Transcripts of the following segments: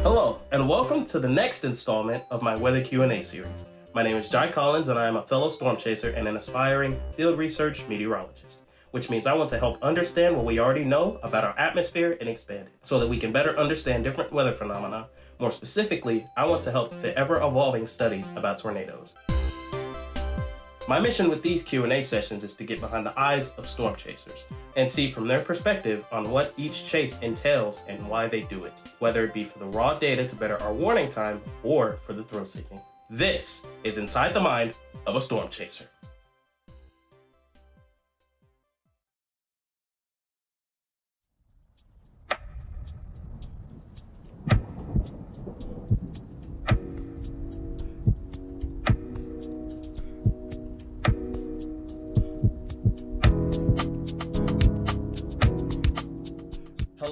Hello, and welcome to the next installment of my Weather Q&A series. My name is Jai Collins, and I am a fellow storm chaser and an aspiring field research meteorologist, which means I want to help understand what we already know about our atmosphere and expand it, so that we can better understand different weather phenomena. More specifically, I want to help the ever-evolving studies about tornadoes. My mission with these Q&A sessions is to get behind the eyes of storm chasers and see from their perspective on what each chase entails and why they do it, whether it be for the raw data to better our warning time or for the thrill-seeking. This is Inside the Mind of a Storm Chaser.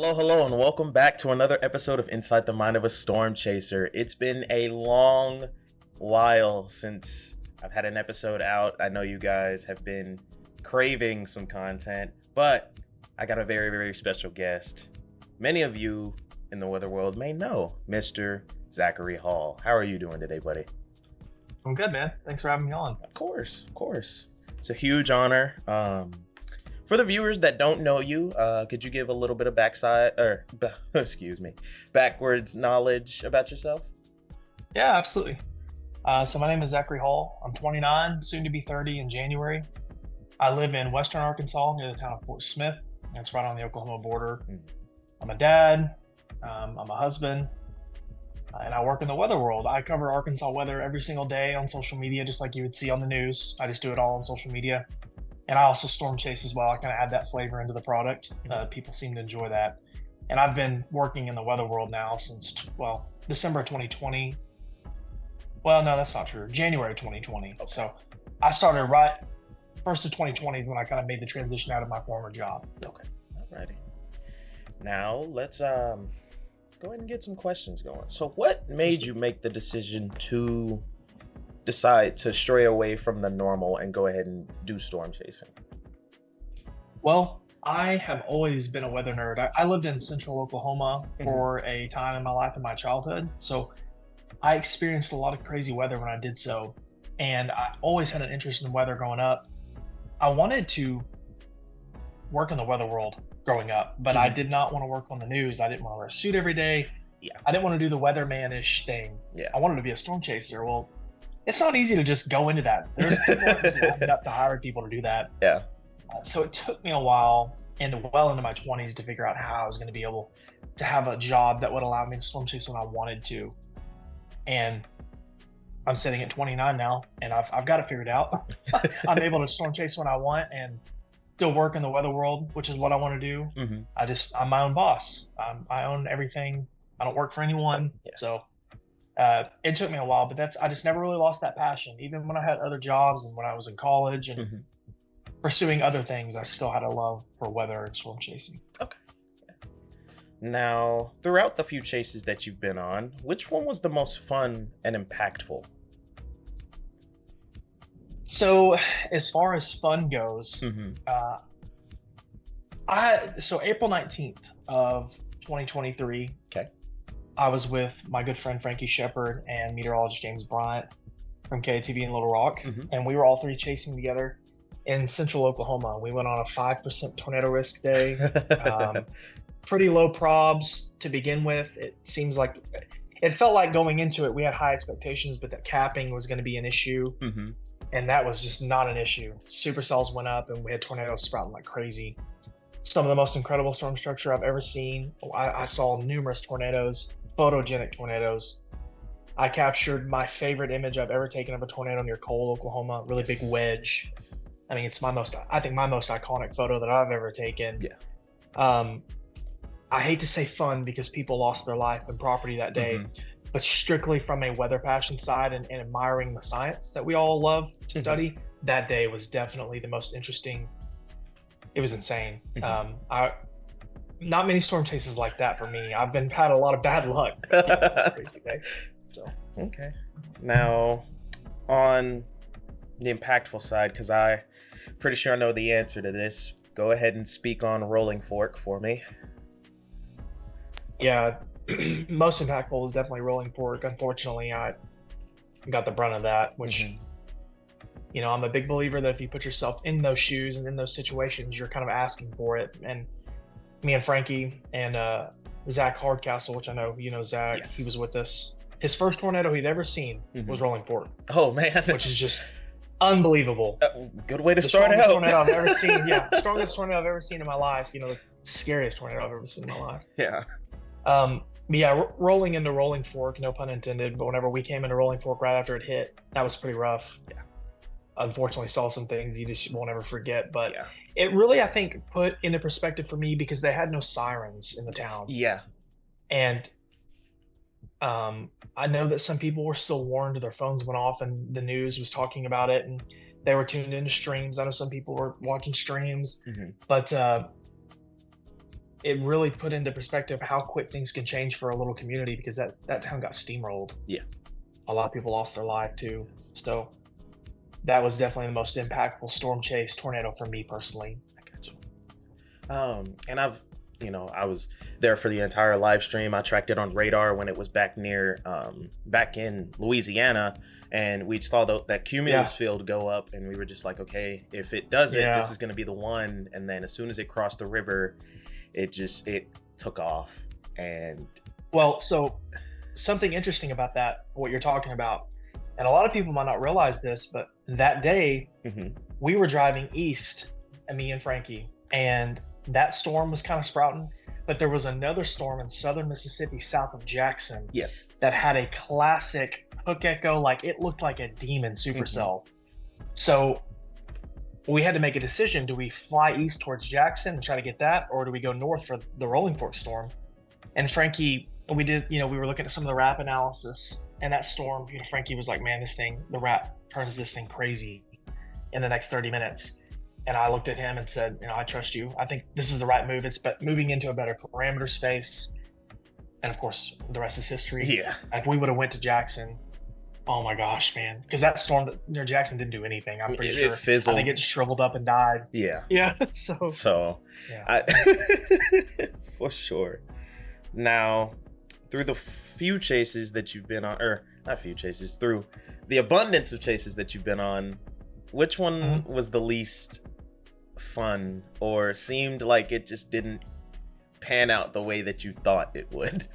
Hello, and welcome back to another episode of Inside the Mind of a Storm Chaser. It's been a long while since I've had an episode out. I know you guys have been craving some content, but I got a very, very special guest. Many of you in the weather world may know Mr. Zachary Hall. How are you doing today, buddy? I'm good, man. Thanks for having me on. Of course. It's a huge honor. For the viewers that don't know you, could you give a little bit of backwards knowledge about yourself? Yeah, absolutely. So my name is Zachary Hall. I'm 29, soon to be 30 in January. I live in western Arkansas near the town of Fort Smith. It's right on the Oklahoma border. I'm a dad, I'm a husband, and I work in the weather world. I cover Arkansas weather every single day on social media, just like you would see on the news. I just do it all on social media. And I also storm chase as well. I kind of add that flavor into the product. People seem to enjoy that. And I've been working in the weather world now since, December 2020. Well, no, that's not true. January 2020. Okay. So I started right first of 2020 is when I kind of made the transition out of my former job. Okay, alrighty. Now let's go ahead and get some questions going. So what made you make the decision to decide to stray away from the normal and go ahead and do storm chasing? Well, I have always been a weather nerd. I lived in central Oklahoma for a time in my life in my childhood. So I experienced a lot of crazy weather when I did so. And I always had an interest in weather growing up. I wanted to work in the weather world growing up, but I did not want to work on the news. I didn't want to wear a suit every day. Yeah. I didn't want to do the weatherman-ish thing. Yeah. I wanted to be a storm chaser. Well, it's not easy to just go into that. There's people that just lined up to hire people to do that. Yeah. So it took me a while and well into my 20s to figure out how I was going to be able to have a job that would allow me to storm chase when I wanted to. And I'm sitting at 29 now, and I've got it figured out. I'm able to storm chase when I want and still work in the weather world, which is what I want to do. I'm my own boss. I own everything. I don't work for anyone. Yeah. So it took me a while, but I just never really lost that passion. Even when I had other jobs and when I was in college and pursuing other things, I still had a love for weather and storm chasing. Okay. Now, throughout the few chases that you've been on, which one was the most fun and impactful? So as far as fun goes, April 19th of 2023, okay, I was with my good friend Frankie Shepard and meteorologist James Bryant from KTV in Little Rock, and we were all three chasing together in central Oklahoma. We went on a 5% tornado risk day. Pretty low probs to begin with. It felt like going into it, we had high expectations, but that capping was going to be an issue. And that was just not an issue. Supercells went up and we had tornadoes sprouting like crazy. Some of the most incredible storm structure I've ever seen. I saw numerous tornadoes, photogenic tornadoes. I captured my favorite image I've ever taken of a tornado near Cole, Oklahoma, really big wedge. I mean, it's my most iconic photo that I've ever taken. Yeah. I hate to say fun because people lost their life and property that day, but strictly from a weather passion side and admiring the science that we all love to study, that day was definitely the most interesting. It was insane. Not many storm chases like that for me. I've had a lot of bad luck. It's crazy day. So okay. Now, on the impactful side, because I'm pretty sure I know the answer to this, go ahead and speak on Rolling Fork for me. Yeah, most impactful was definitely Rolling Fork. Unfortunately, I got the brunt of that, which, I'm a big believer that if you put yourself in those shoes and in those situations, you're kind of asking for it. And me and Frankie and Zach Hardcastle, which I know you know Zach, Yes. he was with us. His first tornado he'd ever seen was Rolling Fork. Oh, man. Which is just unbelievable. Good way to the start out. Strongest tornado I've ever seen. Yeah, strongest tornado I've ever seen in my life. The scariest tornado I've ever seen in my life. Yeah. Rolling into Rolling Fork, no pun intended, but whenever we came into Rolling Fork right after it hit, that was pretty rough. Yeah. Unfortunately, saw some things you just won't ever forget, but it really, I think, put into perspective for me because they had no sirens in the town. Yeah. And I know that some people were still warned, their phones went off and the news was talking about it and they were tuned into streams. I know some people were watching streams, but it really put into perspective how quick things can change for a little community because that town got steamrolled. Yeah. A lot of people lost their life too. So that was definitely the most impactful storm chase tornado for me personally. I got you. And I was there for the entire live stream. I tracked it on radar when it was back in Louisiana, and we saw that cumulus field go up, and we were just like, okay, if it does it, this is going to be the one. And then as soon as it crossed the river, it took off. And so something interesting about that, what you're talking about, and a lot of people might not realize this, but that day we were driving east, me and Frankie, and that storm was kind of sprouting, but there was another storm in southern Mississippi south of Jackson that had a classic hook echo, like it looked like a demon supercell. So we had to make a decision. Do we fly east towards Jackson and try to get that, or do we go north for the Rolling Fork storm? And Frankie, we were looking at some of the RAP analysis, and that storm, Frankie was like, man, the RAP turns this thing crazy in the next 30 minutes. And I looked at him and said, I trust you. I think this is the right move. It's moving into a better parameter space. And of course, the rest is history. Yeah. If we would have went to Jackson, oh my gosh, man. Because that storm, Jackson didn't do anything. I'm pretty sure. It fizzled. I think it just shriveled up and died. Yeah. Yeah. For sure. Now, through the few chases that you've been on, or not few chases, through the abundance of chases that you've been on, which one was the least fun or seemed like it just didn't pan out the way that you thought it would?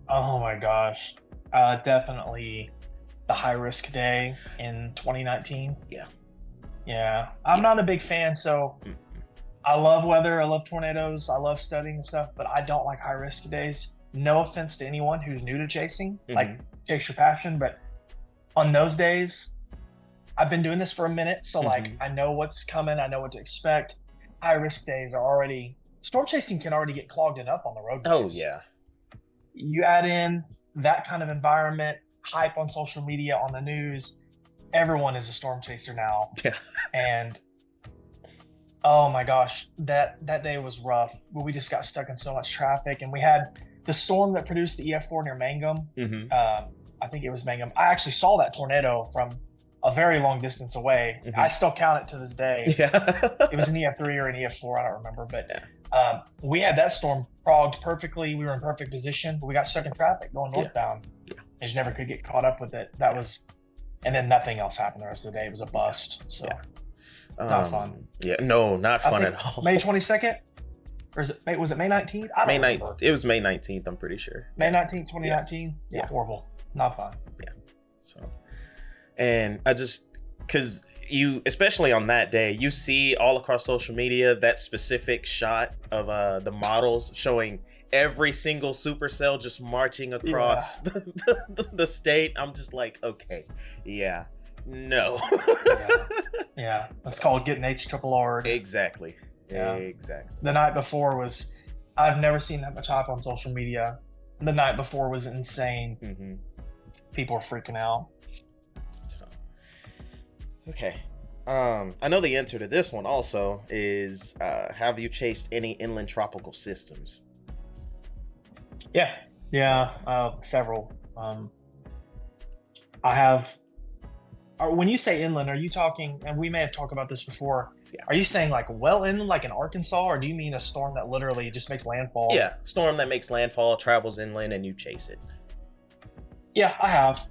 Oh my gosh. Definitely the high risk day in 2019. Yeah. I'm not a big fan, so I love weather, I love tornadoes, I love studying and stuff, but I don't like high risk days. No offense to anyone who's new to chasing, like chase your passion, but on those days, I've been doing this for a minute, so like I know what's coming, I know what to expect. High risk days are storm chasing can already get clogged enough on the road days. Oh yeah. You add in that kind of environment, hype on social media, on the news, everyone is a storm chaser now. Yeah. And oh my gosh, that day was rough. We just got stuck in so much traffic, and we had the storm that produced the EF4 near Mangum. I think it was Mangum. I actually saw that tornado from a very long distance away. I still count it to this day. It was an EF3 or an EF4, I don't remember, but we had that storm progged perfectly. We were in perfect position, but we got stuck in traffic going northbound. I just never could get caught up with it. And then nothing else happened the rest of the day. It was a bust. So not fun. Yeah, no, not fun at all. May 22nd? Or was it May 19th? I don't remember. It was May 19th, I'm pretty sure. May 19th, 2019? Yeah, horrible. Not fun. Yeah. So, and because especially on that day, you see all across social media that specific shot of the models showing every single supercell just marching across the state. I'm just like, okay, no. That's called getting HRR'd. Exactly. Exactly. The night before I've never seen that much hype on social media. The night before was insane. People were freaking out. So, okay. I know the answer to this one also is, have you chased any inland tropical systems? Yeah, several. I have when you say inland, are you talking, and we may have talked about this before, Yeah. are you saying like well inland, like in Arkansas, or do you mean a storm that literally just makes landfall? Yeah, storm that makes landfall, travels inland, and you chase it. Yeah, I have.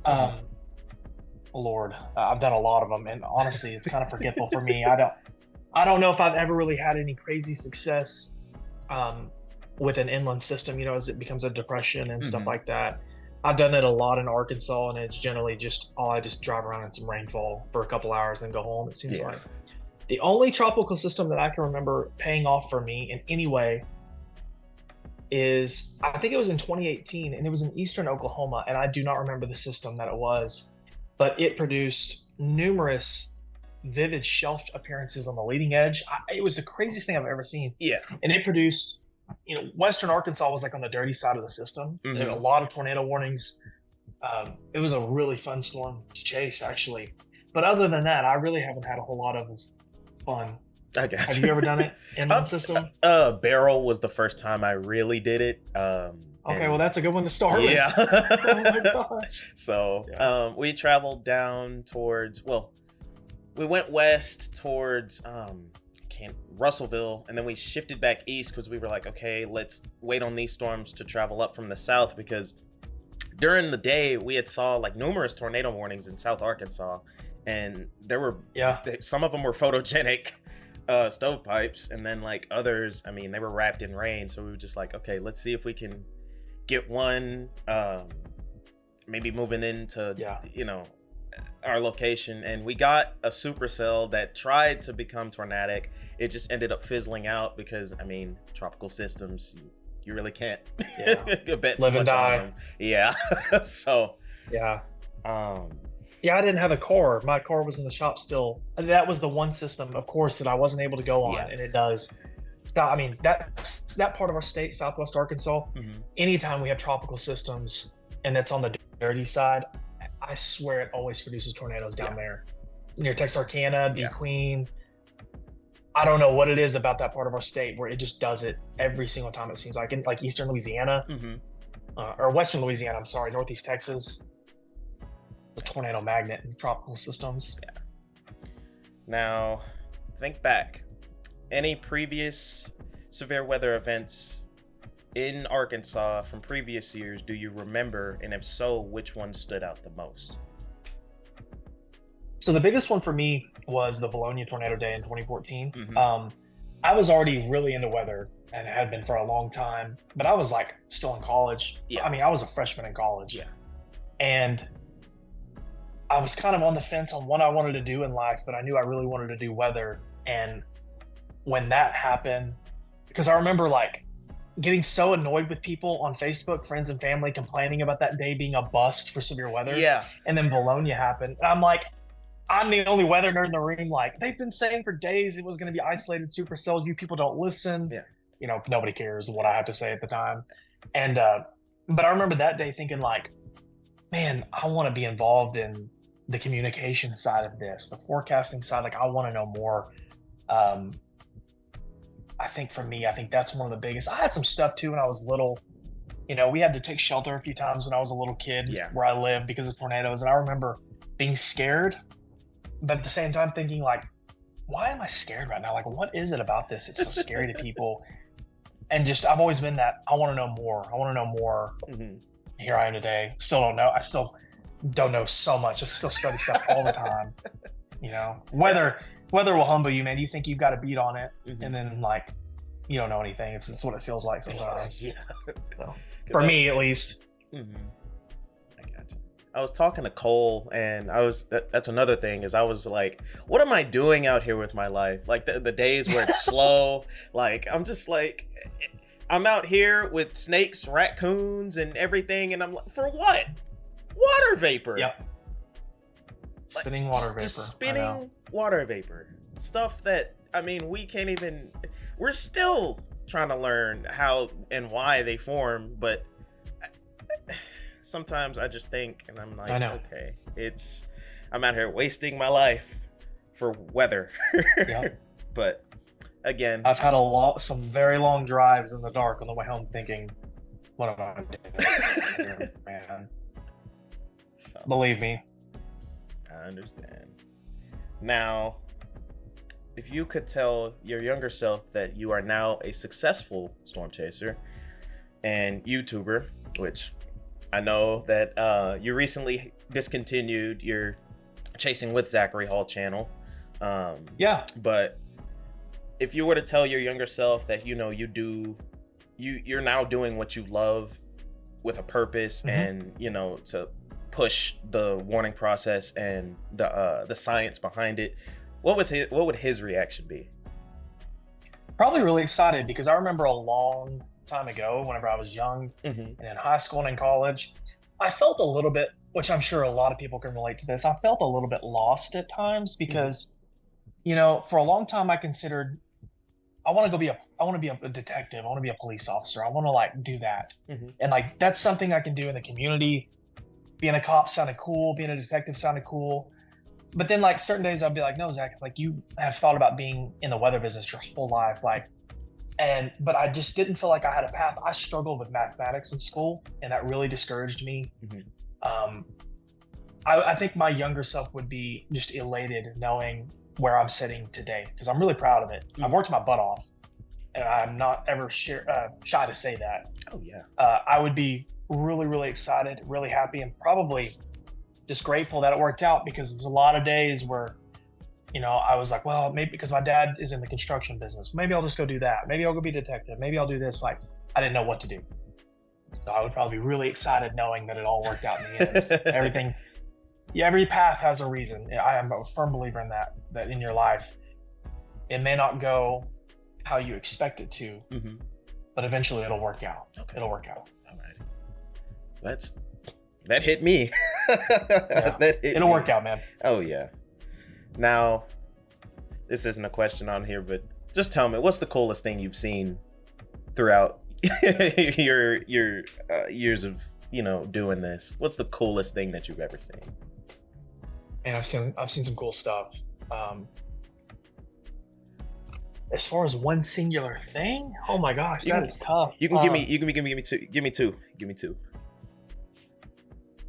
Lord, I've done a lot of them, and honestly, it's kind of forgetful for me. I don't know if I've ever really had any crazy success with an inland system, you know, as it becomes a depression and stuff like that. I've done it a lot in Arkansas, and it's generally just, I just drive around in some rainfall for a couple hours and go home, it seems like. The only tropical system that I can remember paying off for me in any way is, I think it was in 2018, and it was in eastern Oklahoma, and I do not remember the system that it was, but it produced numerous vivid shelf appearances on the leading edge. It was the craziest thing I've ever seen. Yeah. And it produced, you know, western Arkansas was like on the dirty side of the system. There were a lot of tornado warnings. It was a really fun storm to chase, actually. But other than that, I really haven't had a whole lot of fun. I got Have you ever done it in that system? Barrel was the first time I really did it. Okay, well, that's a good one to start with. Yeah. Oh my gosh. So we traveled down towards, well, we went west towards Russellville, and then we shifted back east because we were like, okay, let's wait on these storms to travel up from the south, because during the day we had saw like numerous tornado warnings in South Arkansas, and there were some of them were photogenic stovepipes, and then like others, I mean, they were wrapped in rain. So we were just like, okay, let's see if we can get one, maybe moving into you know, our location. And we got a supercell that tried to become tornadic. It just ended up fizzling out because, I mean, tropical systems, you really can't bet too live and much die on them. Yeah. So yeah, I didn't have a car. My car was in the shop still. That was the one system, of course, that I wasn't able to go on, and it does. I mean, that part of our state, Southwest Arkansas, anytime we have tropical systems and it's on the dirty side, I swear it always produces tornadoes down there. Near Texarkana, DeQueen. I don't know what it is about that part of our state where it just does it every single time, it seems like. In like eastern Louisiana, or western Louisiana, I'm sorry, northeast Texas. The tornado magnet in tropical systems. Now, think back. Any previous severe weather events in Arkansas from previous years do you remember? And if so, which one stood out the most? So the biggest one for me was the Bologna tornado day in 2014. I was already really into weather and had been for a long time, but I was like still in college. I mean, I was a freshman in college. And I was kind of on the fence on what I wanted to do in life, but I knew I really wanted to do weather. And when that happened, because I remember like getting so annoyed with people on Facebook, friends and family, complaining about that day being a bust for severe weather. And then Bologna happened. And I'm like, I'm the only weather nerd in the room. Like, they've been saying for days it was going to be isolated supercells. You people don't listen. You know, nobody cares what I have to say at the time. And, but I remember that day thinking like, man, I want to be involved in the communication side of this, the forecasting side. Like, I want to know more. I think for me, I think that's one of the biggest. I had some stuff too when I was little. You know, we had to take shelter a few times when I was a little kid where I lived because of tornadoes. And I remember being scared, but at the same time thinking like, why am I scared right now? Like, what is it about this? It's so scary to people. And just, I've always been that, I want to know more. I want to know more. Here I am today. Still don't know. I still don't know so much. I still study stuff all the time. You know, weather will humble you, man. You think you've got a beat on it, and then like you don't know anything. It's just what it feels like sometimes. So, for me, at least. I got you. I was talking to Cole, and that's another thing is I was like, what am I doing out here with my life? Like the days where it's slow, like I'm just like, I'm out here with snakes, raccoons, and everything, and I'm like, for what? Water vapor. Spinning water vapor. Spinning water vapor. Stuff that, I mean, we can't even, we're still trying to learn how and why they form, but sometimes I just think, and I'm like, okay, I'm out here wasting my life for weather. But again, I've had some very long drives in the dark on the way home thinking, what am I doing here, man? Believe me. I understand. Now, if you could tell your younger self that you are now a successful storm chaser and YouTuber, which I know that you recently discontinued your Chasing with Zachary Hall channel. Yeah. But if you were to tell your younger self that, you know, you're now doing what you love with a purpose, and, you know, to push the warning process and the science behind it, what would his reaction be? Probably really excited, because I remember a long time ago, whenever I was young and in high school and in college, I felt a little bit, which I'm sure a lot of people can relate to this, I felt a little bit lost at times, because you know, for a long time I considered I want to be a detective, I want to be a police officer, I want to like do that, and like that's something I can do in the community. Being a cop sounded cool, being a detective sounded cool, but then like certain days I'd be like, no, Zach, like you have thought about being in the weather business your whole life, like, but I just didn't feel like I had a path. I struggled with mathematics in school, and that really discouraged me. I think my younger self would be just elated knowing where I'm sitting today, because I'm really proud of it. I've worked my butt off, and I'm not ever shy to say that. Oh yeah. I would be really, really excited, really happy, and probably just grateful that it worked out, because there's a lot of days where, you know, I was like, well, maybe because my dad is in the construction business, maybe I'll just go do that. Maybe I'll go be a detective. Maybe I'll do this. Like, I didn't know what to do. So I would probably be really excited knowing that it all worked out in the end. Everything, every path has a reason. I am a firm believer in that in your life, it may not go how you expect it to, but eventually it'll work out. Okay. It'll work out. All right. That hit me. Yeah. It'll work out, man. Oh yeah. Now, this isn't a question on here, but just tell me, what's the coolest thing you've seen throughout your years of, you know, doing this? What's the coolest thing that you've ever seen? And I've seen some cool stuff. As far as one singular thing, oh my gosh, that is tough. You can give me two.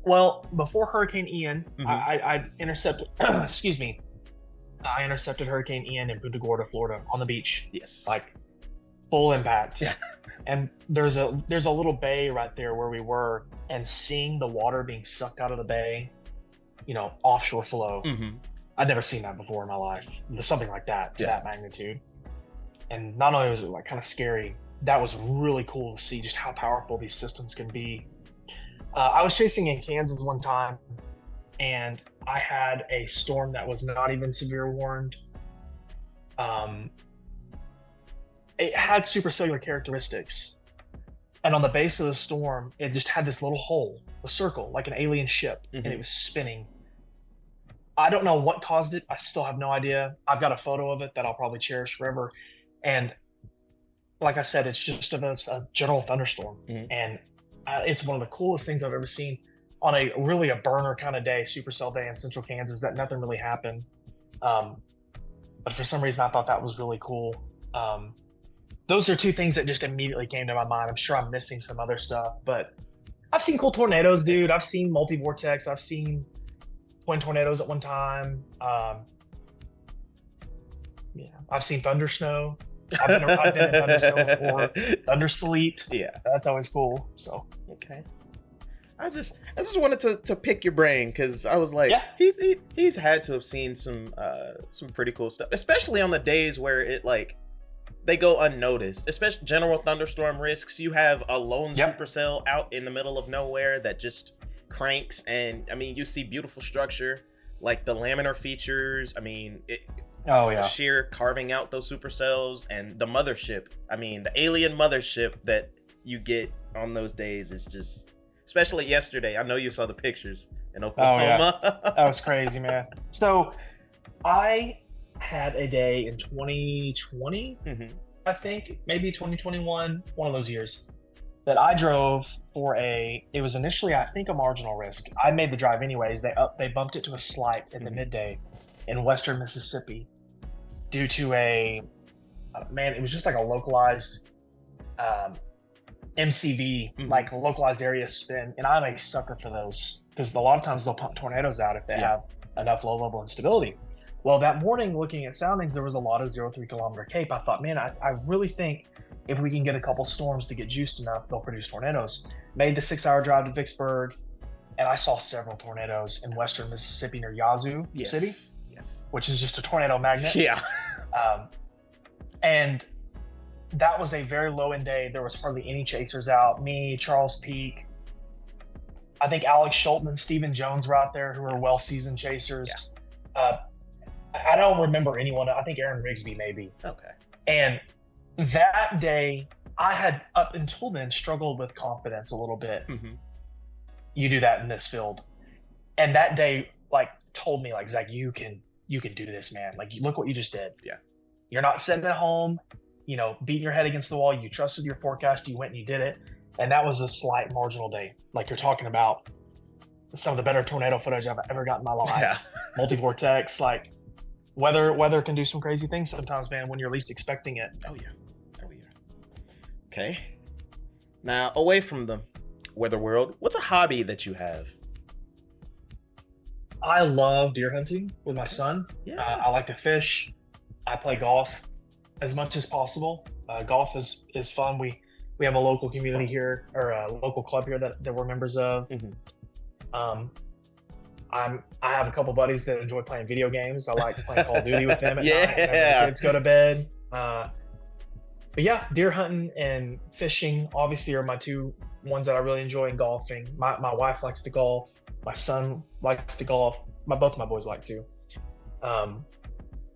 Well, before Hurricane Ian, I intercepted. Excuse me. I intercepted Hurricane Ian in Punta Gorda, Florida, on the beach. Yes. Like full impact. Yeah. And there's a little bay right there where we were, and seeing the water being sucked out of the bay, you know, offshore flow. I'd never seen that before in my life. Something like that to that magnitude. And not only was it like kind of scary, that was really cool to see just how powerful these systems can be. I was chasing in Kansas one time, and I had a storm that was not even severe warned. It had supercellular characteristics, and on the base of the storm, it just had this little hole, a circle, like an alien ship, and it was spinning. I don't know what caused it. I still have no idea. I've got a photo of it that I'll probably cherish forever. And like I said, it's just a general thunderstorm, and it's one of the coolest things I've ever seen on a burner kind of day, supercell day in central Kansas, that nothing really happened. But for some reason, I thought that was really cool. Those are two things that just immediately came to my mind. I'm sure I'm missing some other stuff, but I've seen cool tornadoes, dude. I've seen multi-vortex. I've seen twin tornadoes at one time. I've seen thunder snow. I've been in thunder snow before. Thunder sleet. Yeah, that's always cool. So okay. I just wanted to pick your brain, because I was like, he's had to have seen some pretty cool stuff, especially on the days where it like they go unnoticed. Especially general thunderstorm risks. You have a lone supercell out in the middle of nowhere that just cranks, and I mean, you see beautiful structure like the laminar features. I mean, sheer carving out those supercells, and the mothership. I mean, the alien mothership that you get on those days is just, especially yesterday. I know you saw the pictures in Oklahoma. Oh, yeah. That was crazy, man. So I had a day in 2020, I think, maybe 2021, one of those years, that I drove for it was initially, I think, a marginal risk. I made the drive anyways. They bumped it to a slight in the midday in western Mississippi due to it was just like a localized MCV, like localized area spin, and I'm a sucker for those. because a lot of times they'll pump tornadoes out if they have enough low level instability. Well, that morning, looking at soundings, there was a lot of 0.3 kilometer Cape. I thought, man, I really think if we can get a couple storms to get juiced enough, they'll produce tornadoes. Made the 6-hour drive to Vicksburg, and I saw several tornadoes in western Mississippi near Yazoo City, which is just a tornado magnet. Yeah. And that was a very low end day. There was hardly any chasers out. Me, Charles Peak, I think Alex Schulten and Stephen Jones were out there who were well-seasoned chasers. Yeah. I don't remember anyone. I think Aaron Rigsby maybe. Okay. And that day, I had up until then struggled with confidence a little bit. Mm-hmm. You do that in this field, and that day, like, told me, like, Zach, you can do this, man. Like, look what you just did. Yeah. You're not sitting at home, beating your head against the wall. You trusted your forecast. You went and you did it. And that was a slight marginal day. Like, you're talking about some of the better tornado footage I've ever got in my life. Yeah. Multi-vortex, like, weather can do some crazy things sometimes, man, when you're least expecting it. Oh yeah. Okay. Now, away from the weather world, what's a hobby that you have? I love deer hunting with my son. Yeah. I like to fish. I play golf as much as possible. Golf is fun. We have a local community here, or a local club here that we're members of. Mm-hmm. I have a couple buddies that enjoy playing video games. I like to play Call of Duty with them at night whenever the kids go to bed. But yeah, deer hunting and fishing obviously are my two ones that I really enjoy, and golfing. My wife likes to golf. My son likes to golf. Both of my boys like to.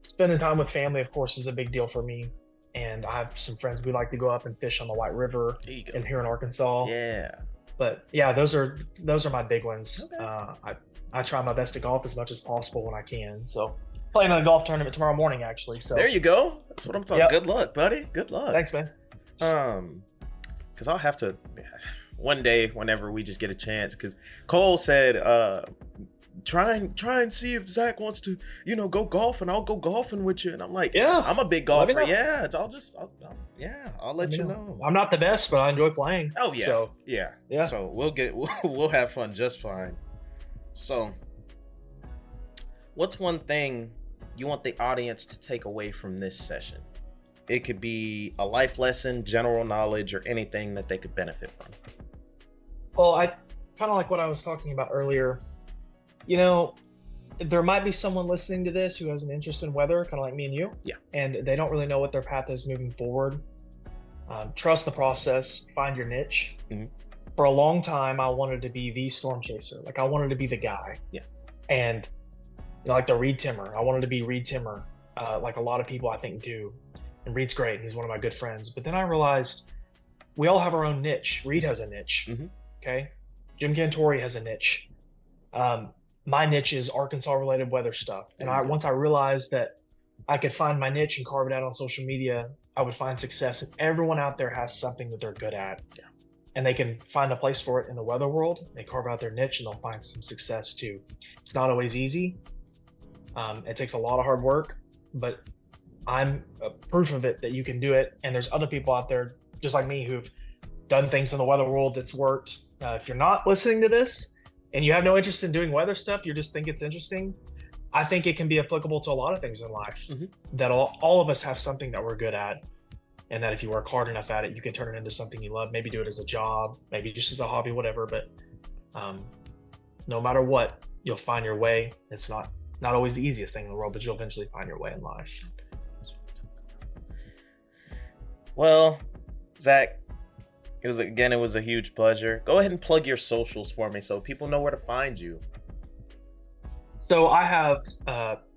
Spending time with family, of course, is a big deal for me. And I have some friends. We like to go up and fish on the White River here in Arkansas. Yeah. But yeah, those are my big ones. Okay. I try my best to golf as much as possible when I can. So playing in a golf tournament tomorrow morning, actually. So there you go. That's what I'm talking. Yep. Good luck, buddy. Good luck. Thanks, man. Because I'll have to one day whenever we just get a chance. Because Cole said, try and see if Zach wants to, go golfing. I'll go golfing with you. And I'm like, yeah, I'm a big golfer. Yeah, I'll let you know. I'm not the best, but I enjoy playing. Oh yeah, so, yeah. So we'll have fun just fine. So, what's one thing you want the audience to take away from this session? It could be a life lesson, general knowledge, or anything that they could benefit from. Well, I kind of like what I was talking about earlier. There might be someone listening to this who has an interest in weather, kind of like me and you. Yeah. And they don't really know what their path is moving forward. Trust the process. Find your niche. Mm-hmm. For a long time, I wanted to be the storm chaser. Like, I wanted to be the guy. Yeah. And, like the Reed Timmer. I wanted to be Reed Timmer, like a lot of people I think do. And Reed's great. He's one of my good friends. But then I realized we all have our own niche. Reed has a niche. Mm-hmm. Okay. Jim Cantori has a niche. My niche is Arkansas-related weather stuff. And once I realized that I could find my niche and carve it out on social media, I would find success. And everyone out there has something that they're good at. Yeah. And they can find a place for it in the weather world. They carve out their niche and they'll find some success too. It's not always easy. It takes a lot of hard work, but I'm a proof of it that you can do it. And there's other people out there just like me who've done things in the weather world that's worked. If you're not listening to this and you have no interest in doing weather stuff, you just think it's interesting, I think it can be applicable to a lot of things in life. Mm-hmm. That all of us have something that we're good at. And that if you work hard enough at it, you can turn it into something you love. Maybe do it as a job, maybe just as a hobby, whatever. But no matter what, you'll find your way. It's not always the easiest thing in the world, but you'll eventually find your way in life. Well, Zach, it was a huge pleasure. Go ahead and plug your socials for me so people know where to find you. So I have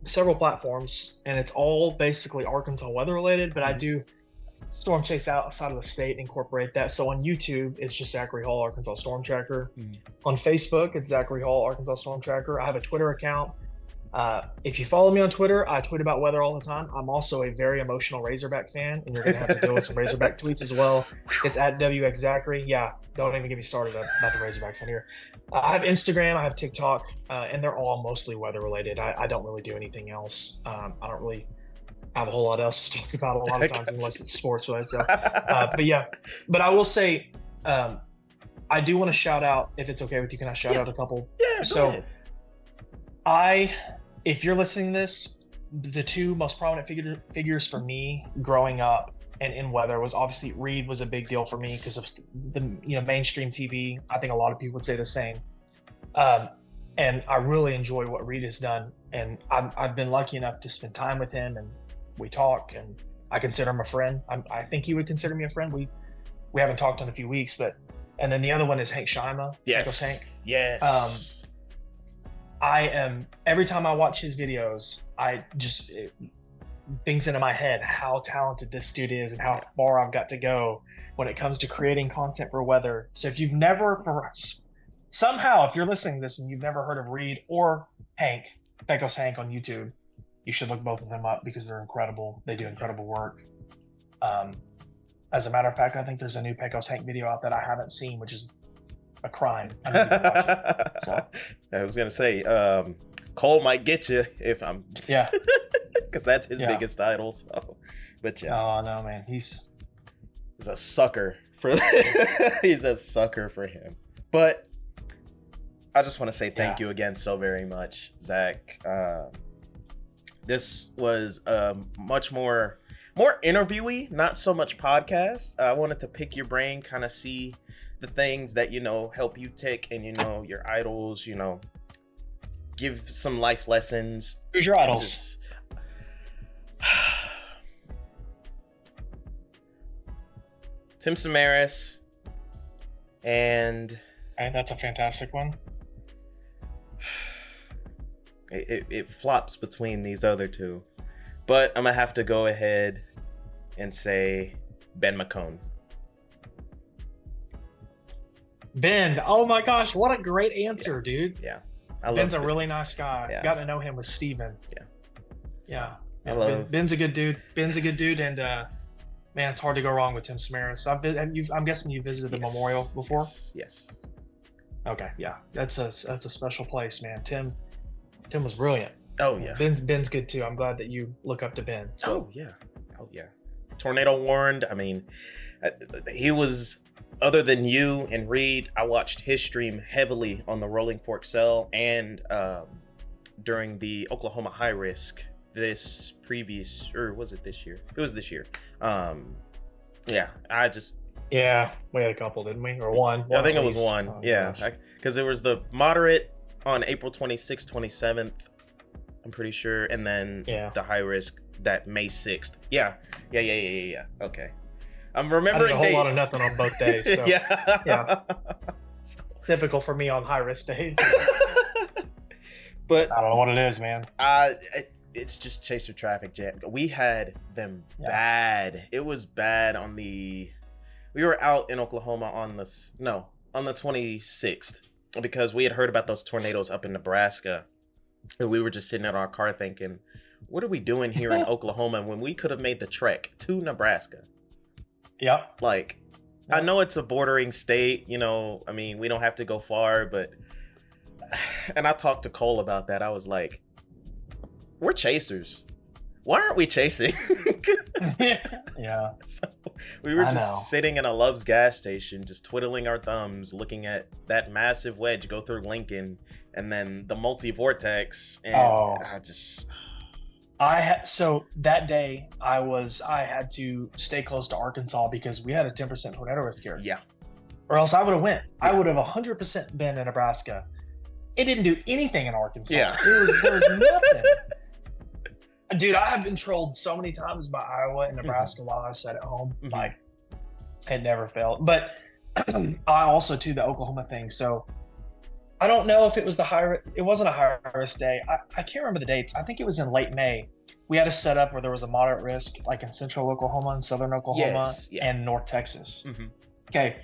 several platforms, and it's all basically Arkansas weather related, but I do storm chase outside of the state, incorporate that. So on YouTube, it's just Zachary Hall, Arkansas Storm Tracker. On Facebook, it's Zachary Hall, Arkansas Storm Tracker. I have a Twitter account. If you follow me on Twitter, I tweet about weather all the time. I'm also a very emotional Razorback fan, and you're going to have to deal with some Razorback tweets as well. It's at WX Zachary. Yeah, don't even get me started about the Razorbacks on here. I have Instagram, I have TikTok, and they're all mostly weather related. I don't really do anything else. I don't really have a whole lot else to talk about a lot of times unless it's sports related. So, but I will say, I do want to shout out, if it's okay with you, can I shout out a couple? Yeah, go ahead. If you're listening to this, the two most prominent figures for me growing up and in weather was obviously Reed was a big deal for me because of the mainstream TV. I think a lot of people would say the same. And I really enjoy what Reed has done. And I've been lucky enough to spend time with him, and we talk, and I consider him a friend. I think he would consider me a friend. We haven't talked in a few weeks, and then the other one is Hank Shima. Yes. Hank. Yes. Every time I watch his videos, it things into my head how talented this dude is and how far I've got to go when it comes to creating content for weather. So if you've never, if you're listening to this and you've never heard of Reed or Hank, Pecos Hank on YouTube, you should look both of them up because they're incredible. They do incredible work. As a matter of fact, I think there's a new Pecos Hank video out that I haven't seen, which is a crime. I need to watch it. So. I was gonna say, Cole might get you if I'm. Yeah. Because that's his biggest title. So, but yeah. Oh no, man, he's a sucker for. He's a sucker for him. But I just want to say thank you again so very much, Zach. This was much more interviewee, not so much podcast. I wanted to pick your brain, kind of see the things that help you tick, and your idols. Give some life lessons. Who's your idols? Tim Samaras, and that's a fantastic one. It flops between these other two, but I'm gonna have to go ahead and say Ben McCone. Ben, oh my gosh, what a great answer, dude. Yeah, Ben's a really nice guy. Yeah. Got to know him with Steven. Yeah. Ben's a good dude. And man, it's hard to go wrong with Tim Samaras. I'm guessing you visited the memorial before. Yes. Okay, yeah, that's a special place, man. Tim was brilliant. Oh yeah. Ben's good too. I'm glad that you look up to Ben. So. Oh yeah. Tornado warned. I mean, he was. Other than you and Reed, I watched his stream heavily on the Rolling Fork Cell and during the Oklahoma High Risk this previous, or was it this year? It was this year. Yeah, we had a couple, didn't we? Or one? I think it was one. Oh, yeah, because there was the moderate on April 26th, 27th, I'm pretty sure, and then the high risk that May 6th. Yeah. Okay. I'm remembering I did a whole lot of nothing on both days. So. yeah. Typical for me on high risk days. But I don't know what it is, man. It's just Chaser traffic jam. We had them bad. It was bad on the. We were out in Oklahoma on the 26th because we had heard about those tornadoes up in Nebraska, and we were just sitting in our car thinking, "What are we doing here in Oklahoma when we could have made the trek to Nebraska?" Yep. I know it's a bordering state, I mean, we don't have to go far, but, and I talked to Cole about that. I was like, we're chasers. Why aren't we chasing? Yeah. So we were just sitting in a Love's gas station, just twiddling our thumbs, looking at that massive wedge go through Lincoln and then the multi-vortex. And so that day I had to stay close to Arkansas because we had a 10% tornado risk here. Yeah. Or else I would have went. Yeah. I would have 100% been in Nebraska. It didn't do anything in Arkansas. Yeah. There was nothing. Dude, I have been trolled so many times by Iowa and Nebraska while I sat at home. Mm-hmm. It never failed. But I also too the Oklahoma thing. So I don't know if it was it wasn't a high risk day. I can't remember the dates. I think it was in late May. We had a setup where there was a moderate risk, like in central Oklahoma and southern Oklahoma and North Texas. Mm-hmm. Okay.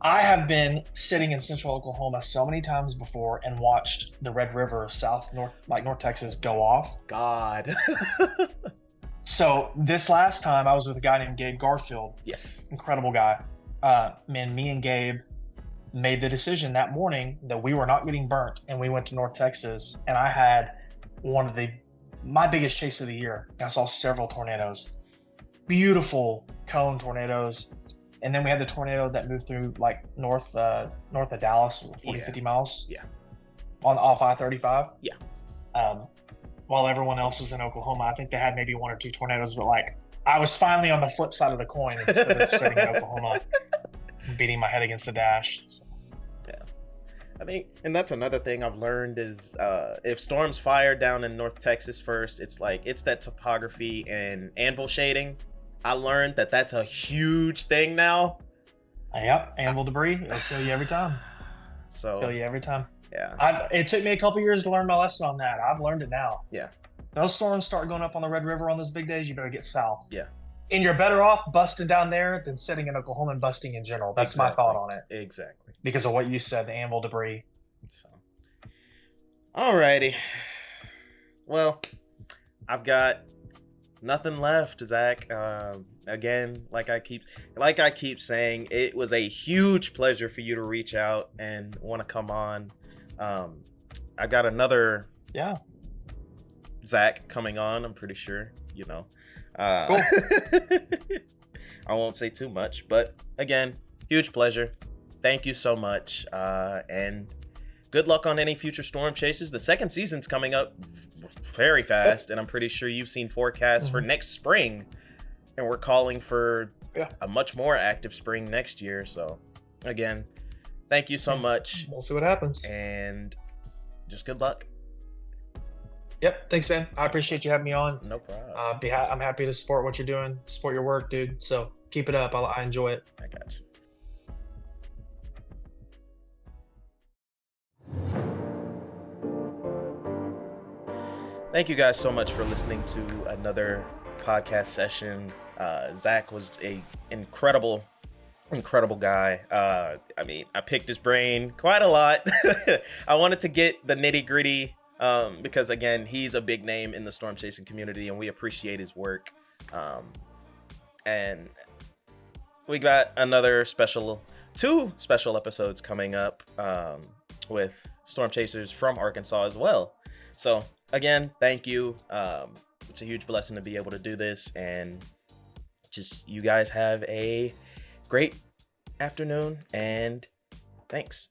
I have been sitting in central Oklahoma so many times before and watched the Red River, North Texas go off. God. So this last time I was with a guy named Gabe Garfield. Yes. Incredible guy. Me and Gabe made the decision that morning that we were not getting burnt, and we went to North Texas, and I had my biggest chase of the year. I saw several tornadoes, beautiful cone tornadoes. And then we had the tornado that moved through like north of Dallas, 50 miles. Yeah. Off I-35. Yeah. While everyone else was in Oklahoma, I think they had maybe 1 or 2 tornadoes, but like I was finally on the flip side of the coin instead of sitting in Oklahoma, beating my head against the dash. So. Yeah. I think, and that's another thing I've learned is if storms fire down in North Texas first, it's that topography and anvil shading. I learned that that's a huge thing now. Yep, anvil debris, it'll kill you every time. Yeah. It took me a couple years to learn my lesson on that. I've learned it now. Yeah. Those storms start going up on the Red River on those big days, you better get south. Yeah. And you're better off busting down there than sitting in Oklahoma and busting in general. That's my thought on it. Exactly. Because of what you said, the anvil debris. So, alrighty. Well, I've got nothing left, Zach. Again, like I keep saying, it was a huge pleasure for you to reach out and want to come on. I got another Zach coming on, I'm pretty sure, you know. Cool. I won't say too much, but again, huge pleasure. Thank you so much. And good luck on any future storm chases. The second season's coming up very fast, and I'm pretty sure you've seen forecasts for next spring, and we're calling for a much more active spring next year. So again, thank you so much. We'll see what happens. And just good luck. Yep. Thanks, man. I appreciate you having me on. No problem. I'm happy to support what you're doing, support your work, dude. So keep it up. I enjoy it. I got you. Thank you guys so much for listening to another podcast session. Zach was an incredible guy. I mean, I picked his brain quite a lot. I wanted to get the nitty gritty because, again, he's a big name in the storm chasing community, and we appreciate his work. And we got two special episodes coming up with storm chasers from Arkansas as well. So again, thank you. It's a huge blessing to be able to do this, and just you guys have a great afternoon, and thanks.